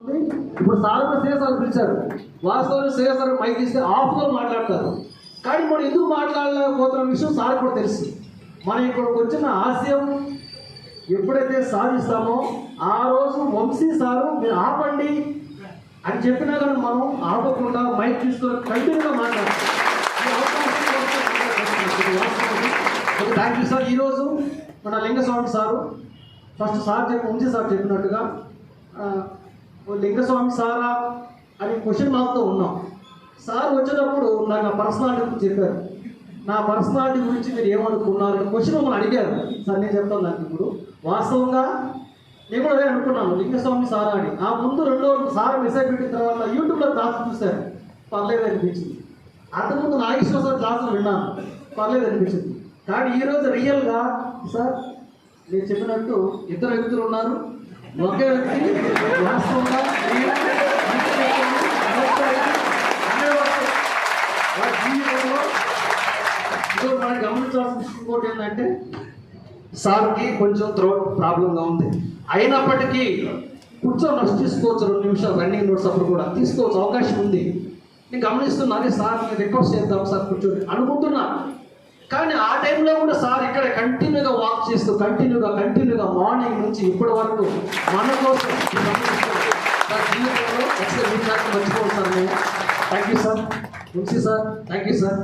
ఇప్పుడు సార్ కూడా శ్రేయసార్ పిలిచారు. వాస్తవంలో శ్రేయసార్ మైక్ ఇస్తే ఆఫ్లో మాట్లాడతారు. కానీ మనం ఎందుకు మాట్లాడలేకపోతున్న విషయం సార్ కూడా తెలుసు. మనం ఇక్కడికి వచ్చిన ఆశయం ఎప్పుడైతే సాధిస్తామో ఆ రోజు వంశీ సారు మీరు ఆపండి అని చెప్పినా కానీ మనం ఆపకుండా మైక్ తీసుకొని కంటిన్యూగా మాట్లాడతాం. Thank you sir. ఈరోజు మన Lingaswamy sir first sir Vamshi sir చెప్పినట్టుగా లింగస్వామి సారా అని క్వశ్చన్ మార్క్తో ఉన్నాం. సార్ వచ్చేటప్పుడు నాకు నా పర్సనాలిటీ గురించి చెప్పారు. నా పర్సనాలిటీ గురించి మీరు ఏమనుకున్నారు క్వశ్చన్ మమ్మల్ని అడిగారు. సార్ నేను చెప్తాను నాకు ఇప్పుడు వాస్తవంగా నేను కూడా అదే అనుకున్నాను లింగస్వామి సారా అని. ఆ ముందు 2 రోజులు సార్ మెసేజ్ పెట్టిన తర్వాత యూట్యూబ్లో క్లాస్ చూశారు, పర్లేదు అనిపించింది. అంతకుముందు నాగేశ్వర సార్ క్లాసులు విన్నాను, పర్లేదు అనిపించింది. కానీ ఈరోజు రియల్గా సార్ నేను చెప్పినట్టు 2 వ్యక్తులు ఉన్నారు. ఒకే వ్యక్తి వాస్తవంగా జీవితంలో మనకి గమనించాల్సిన ఇంకోటి ఏంటంటే సార్కి కొంచెం థ్రోట్ ప్రాబ్లంగా ఉంది. అయినప్పటికీ కూర్చొని రెస్ట్ తీసుకోవచ్చు, 2 నిమిషాలు రన్నింగ్ నోట్స్ అప్పుడు కూడా తీసుకోవచ్చు, అవకాశం ఉంది. నేను గమనిస్తున్నా అదే సార్ రిక్వెస్ట్ చేద్దాం సార్ కూర్చొని అనుకుంటున్నా. కానీ ఆ టైంలో కూడా సార్ ఇక్కడ కంటిన్యూగా వాక్ చేస్తూ కంటిన్యూగా మార్నింగ్ నుంచి ఇప్పటి వరకు మన కోసం సార్ జీవితంలో మర్చిపోవాలి సార్ మేము. Thank you sir Vamshi sir, thank you sir.